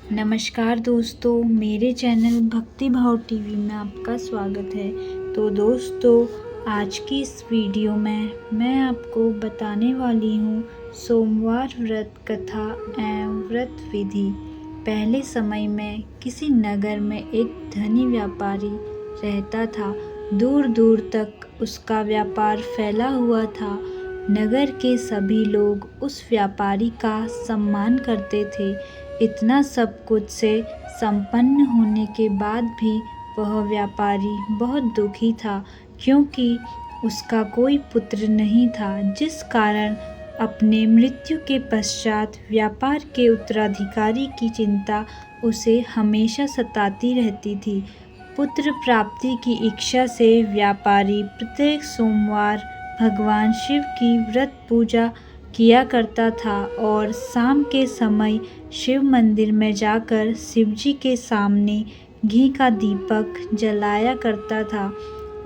नमस्कार दोस्तों, मेरे चैनल भक्ति भाव टीवी में आपका स्वागत है। तो दोस्तों, आज की इस वीडियो में मैं आपको बताने वाली हूँ सोमवार व्रत कथा एवं व्रत विधि। पहले समय में किसी नगर में एक धनी व्यापारी रहता था। दूर दूर तक उसका व्यापार फैला हुआ था। नगर के सभी लोग उस व्यापारी का सम्मान करते थे। इतना सब कुछ से संपन्न होने के बाद भी वह व्यापारी बहुत दुखी था, क्योंकि उसका कोई पुत्र नहीं था, जिस कारण अपने मृत्यु के पश्चात व्यापार के उत्तराधिकारी की चिंता उसे हमेशा सताती रहती थी। पुत्र प्राप्ति की इच्छा से व्यापारी प्रत्येक सोमवार भगवान शिव की व्रत पूजा किया करता था और शाम के समय शिव मंदिर में जाकर शिवजी के सामने घी का दीपक जलाया करता था।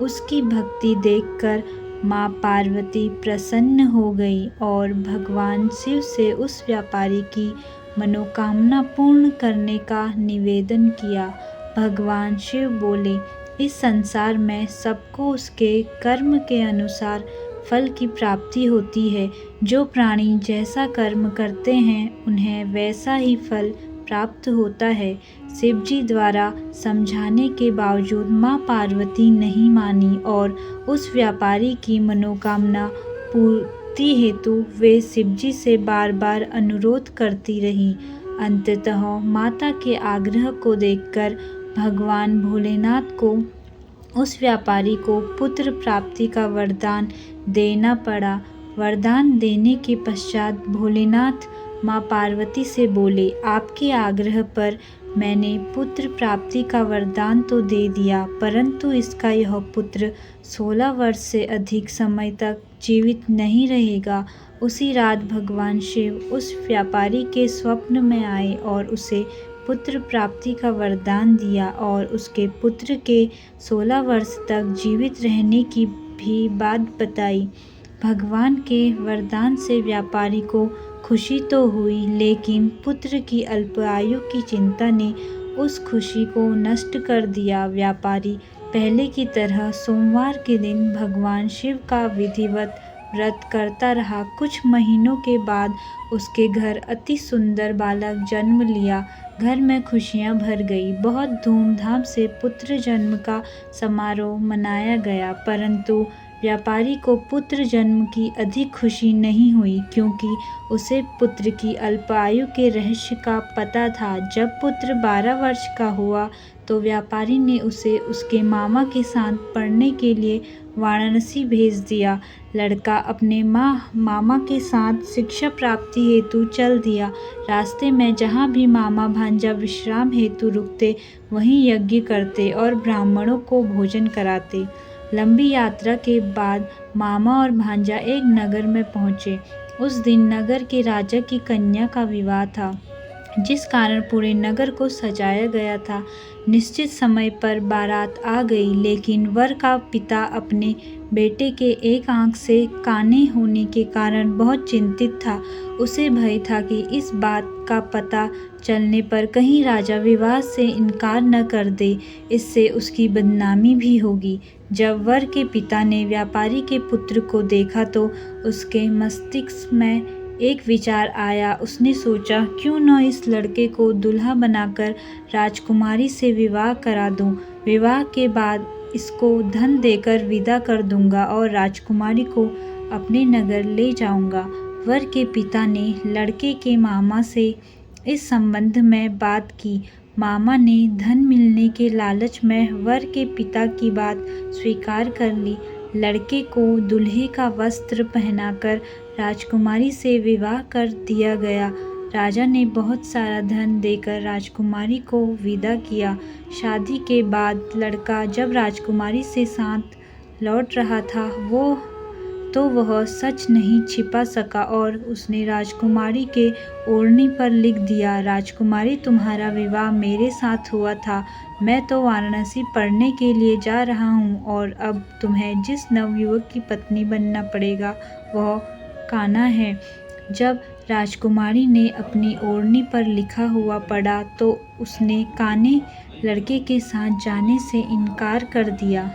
उसकी भक्ति देखकर माँ पार्वती प्रसन्न हो गई और भगवान शिव से उस व्यापारी की मनोकामना पूर्ण करने का निवेदन किया। भगवान शिव बोले, इस संसार में सबको उसके कर्म के अनुसार फल की प्राप्ति होती है। जो प्राणी जैसा कर्म करते हैं उन्हें वैसा ही फल प्राप्त होता है। शिवजी द्वारा समझाने के बावजूद माँ पार्वती नहीं मानी और उस व्यापारी की मनोकामना पूर्ति हेतु वे शिवजी से बार बार अनुरोध करती रहीं। अंततः माता के आग्रह को देखकर भगवान भोलेनाथ को उस व्यापारी को पुत्र प्राप्ति का वरदान देना पड़ा। वरदान देने के पश्चात भोलेनाथ माँ पार्वती से बोले, आपके आग्रह पर मैंने पुत्र प्राप्ति का वरदान तो दे दिया, परंतु इसका यह पुत्र 16 वर्ष से अधिक समय तक जीवित नहीं रहेगा। उसी रात भगवान शिव उस व्यापारी के स्वप्न में आए और उसे पुत्र प्राप्ति का वरदान दिया और उसके पुत्र के 16 वर्ष तक जीवित रहने की भी बात बताई। भगवान के वरदान से व्यापारी को खुशी तो हुई, लेकिन पुत्र की अल्प आयु की चिंता ने उस खुशी को नष्ट कर दिया। व्यापारी पहले की तरह सोमवार के दिन भगवान शिव का विधिवत व्रत करता रहा। कुछ महीनों के बाद उसके घर अति सुंदर बालक जन्म लिया। घर में खुशियां भर गई। बहुत धूमधाम से पुत्र जन्म का समारोह मनाया गया, परंतु व्यापारी को पुत्र जन्म की अधिक खुशी नहीं हुई, क्योंकि उसे पुत्र की अल्प आयु के रहस्य का पता था। जब पुत्र 12 वर्ष का हुआ तो व्यापारी ने उसे उसके मामा के साथ पढ़ने के लिए वाराणसी भेज दिया। लड़का अपने मामा के साथ शिक्षा प्राप्ति हेतु चल दिया। रास्ते में जहाँ भी मामा भांजा विश्राम हेतु रुकते, वहीं यज्ञ करते और ब्राह्मणों को भोजन कराते। लंबी यात्रा के बाद मामा और भांजा एक नगर में पहुँचे। उस दिन नगर के राजा की कन्या का विवाह था, जिस कारण पूरे नगर को सजाया गया था। निश्चित समय पर बारात आ गई, लेकिन वर का पिता अपने बेटे के एक आंख से काने होने के कारण बहुत चिंतित था। उसे भय था कि इस बात का पता चलने पर कहीं राजा विवाह से इनकार न कर दे, इससे उसकी बदनामी भी होगी। जब वर के पिता ने व्यापारी के पुत्र को देखा तो उसके मस्तिष्क में एक विचार आया। उसने सोचा, क्यों न इस लड़के को दुल्हा बनाकर राजकुमारी से विवाह करा दूं। विवाह के बाद इसको धन देकर विदा कर दूंगा और राजकुमारी को अपने नगर ले जाऊंगा। वर के पिता ने लड़के के मामा से इस संबंध में बात की। मामा ने धन मिलने के लालच में वर के पिता की बात स्वीकार कर ली। लड़के को दूल्हे का वस्त्र पहनाकर राजकुमारी से विवाह कर दिया गया। राजा ने बहुत सारा धन देकर राजकुमारी को विदा किया। शादी के बाद लड़का जब राजकुमारी से साथ लौट रहा था, वह सच नहीं छिपा सका और उसने राजकुमारी के ओढ़नी पर लिख दिया, राजकुमारी तुम्हारा विवाह मेरे साथ हुआ था। मैं तो वाराणसी पढ़ने के लिए जा रहा हूँ और अब तुम्हें जिस नवयुवक की पत्नी बनना पड़ेगा वह कान्हा है। जब राजकुमारी ने अपनी ओढ़नी पर लिखा हुआ पढ़ा तो उसने काने लड़के के साथ जाने से इनकार कर दिया।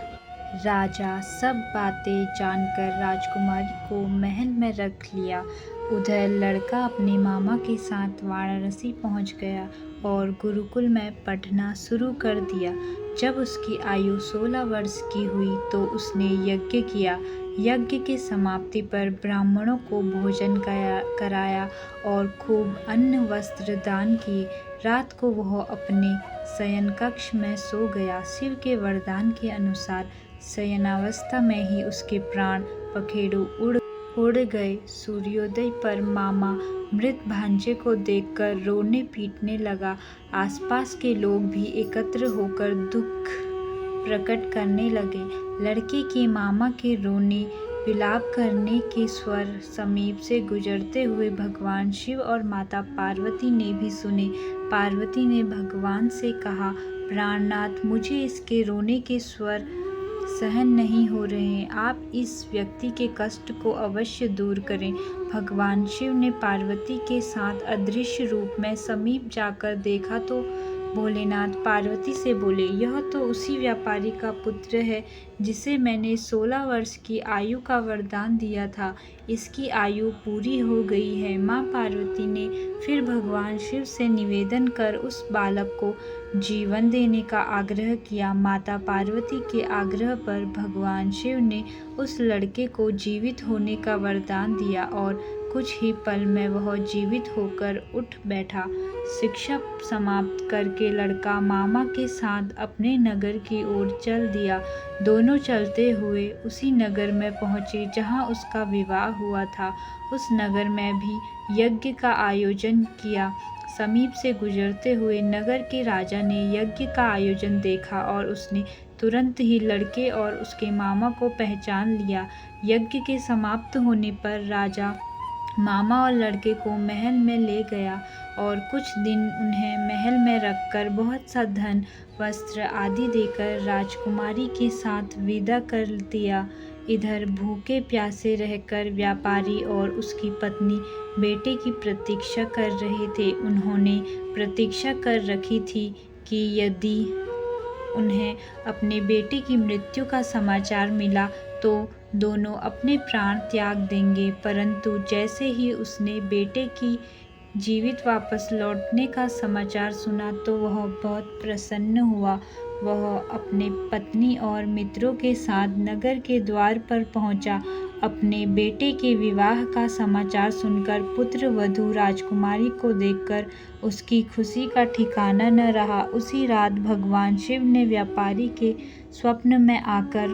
राजा सब बातें जानकर राजकुमारी को महल में रख लिया। उधर लड़का अपने मामा के साथ वाराणसी पहुंच गया और गुरुकुल में पढ़ना शुरू कर दिया। जब उसकी आयु 16 वर्ष की हुई तो उसने यज्ञ किया। यज्ञ की समाप्ति पर ब्राह्मणों को भोजन कराया और खूब अन्न वस्त्र दान किए। रात को वह अपने शयन कक्ष में सो गया। शिव के वरदान के अनुसार शयनावस्था में ही उसके प्राण पखेरु उड़ गए। सूर्योदय पर मामा मृत भांजे को देखकर रोने पीटने लगा। आसपास के लोग भी एकत्र होकर दुख प्रकट करने लगे। लड़के के मामा के रोने विलाप करने के स्वर समीप से गुजरते हुए भगवान शिव और माता पार्वती ने भी सुने। पार्वती ने भगवान से कहा, प्राणनाथ, मुझे इसके रोने के स्वर सहन नहीं हो रहे हैं। आप इस व्यक्ति के कष्ट को अवश्य दूर करें। भगवान शिव ने पार्वती के साथ अदृश्य रूप में समीप जाकर देखा तो भोलेनाथ पार्वती से बोले, यह तो उसी व्यापारी का पुत्र है जिसे मैंने 16 वर्ष की आयु का वरदान दिया था। इसकी आयु पूरी हो गई है। माँ पार्वती ने फिर भगवान शिव से निवेदन कर उस बालक को जीवन देने का आग्रह किया। माता पार्वती के आग्रह पर भगवान शिव ने उस लड़के को जीवित होने का वरदान दिया और कुछ ही पल में वह जीवित होकर उठ बैठा। शिक्षा समाप्त करके लड़का मामा के साथ अपने नगर की ओर चल दिया। दोनों चलते हुए उसी नगर में पहुँचे जहाँ उसका विवाह हुआ था। उस नगर में भी यज्ञ का आयोजन किया। समीप से गुजरते हुए नगर के राजा ने यज्ञ का आयोजन देखा और उसने तुरंत ही लड़के और उसके मामा को पहचान लिया। यज्ञ के समाप्त होने पर राजा मामा और लड़के को महल में ले गया और कुछ दिन उन्हें महल में रखकर बहुत सा धन, वस्त्र आदि देकर राजकुमारी के साथ विदा कर दिया। इधर भूखे प्यासे रहकर व्यापारी और उसकी पत्नी बेटे की प्रतीक्षा कर रहे थे। उन्होंने प्रतीक्षा कर रखी थी कि यदि उन्हें अपने बेटे की मृत्यु का समाचार मिला तो दोनों अपने प्राण त्याग देंगे। परंतु जैसे ही उसने बेटे की जीवित वापस लौटने का समाचार सुना तो वह बहुत प्रसन्न हुआ। वह अपने पत्नी और मित्रों के साथ नगर के द्वार पर पहुंचा। अपने बेटे के विवाह का समाचार सुनकर पुत्र वधू राजकुमारी को देखकर उसकी खुशी का ठिकाना न रहा। उसी रात भगवान शिव ने व्यापारी के स्वप्न में आकर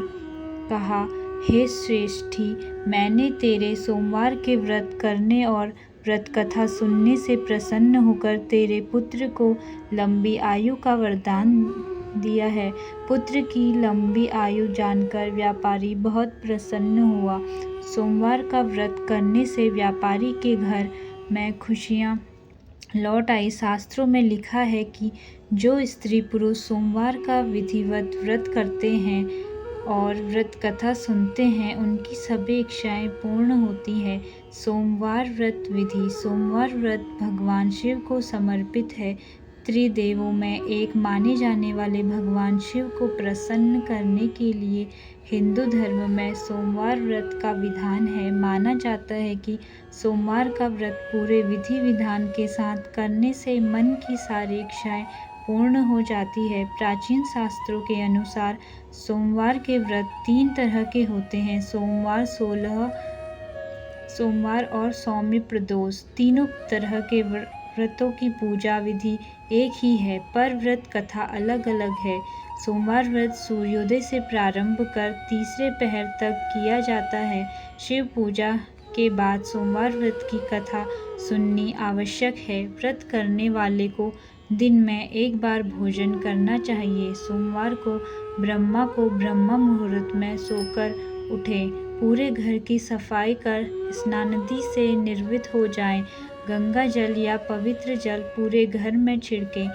कहा, हे श्रेष्ठी, मैंने तेरे सोमवार के व्रत करने और व्रत कथा सुनने से प्रसन्न होकर तेरे पुत्र को लंबी आयु का वरदान दिया है। पुत्र की लंबी आयु जानकर व्यापारी बहुत प्रसन्न हुआ। सोमवार का व्रत करने से व्यापारी के घर में खुशियाँ लौट आई। शास्त्रों में लिखा है कि जो स्त्री पुरुष सोमवार का विधिवत व्रत करते हैं और व्रत कथा सुनते हैं उनकी सभी इच्छाएं पूर्ण होती है। सोमवार व्रत विधि। सोमवार व्रत भगवान शिव को समर्पित है। त्रिदेवों में एक माने जाने वाले भगवान शिव को प्रसन्न करने के लिए हिंदू धर्म में सोमवार व्रत का विधान है। माना जाता है कि सोमवार का व्रत पूरे विधि विधान के साथ करने से मन की सारी इच्छाएं पूर्ण हो जाती है। प्राचीन शास्त्रों के अनुसार सोमवार के व्रत 3 तरह के होते हैं। सोमवार, 16 सोमवार और सौम्य प्रदोष। तीनों तरह के व्रतों की पूजा विधि एक ही है पर व्रत कथा अलग अलग है। सोमवार व्रत सूर्योदय से प्रारंभ कर तीसरे पहर तक किया जाता है। शिव पूजा के बाद सोमवार व्रत की कथा सुननी आवश्यक है। व्रत करने वाले को दिन में एक बार भोजन करना चाहिए। सोमवार को ब्रह्मा मुहूर्त में सोकर उठे। पूरे घर की सफाई कर स्नानादि से निर्वृत हो जाएं। गंगा जल या पवित्र जल पूरे घर में छिड़कें।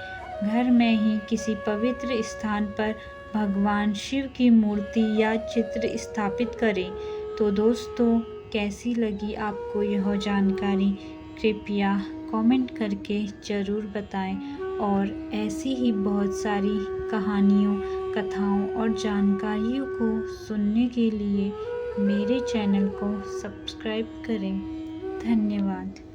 घर में ही किसी पवित्र स्थान पर भगवान शिव की मूर्ति या चित्र स्थापित करें। तो दोस्तों, कैसी लगी आपको यह जानकारी? कृपया कमेंट करके ज़रूर बताएं और ऐसी ही बहुत सारी कहानियों, कथाओं और जानकारियों को सुनने के लिए मेरे चैनल को सब्सक्राइब करें। धन्यवाद।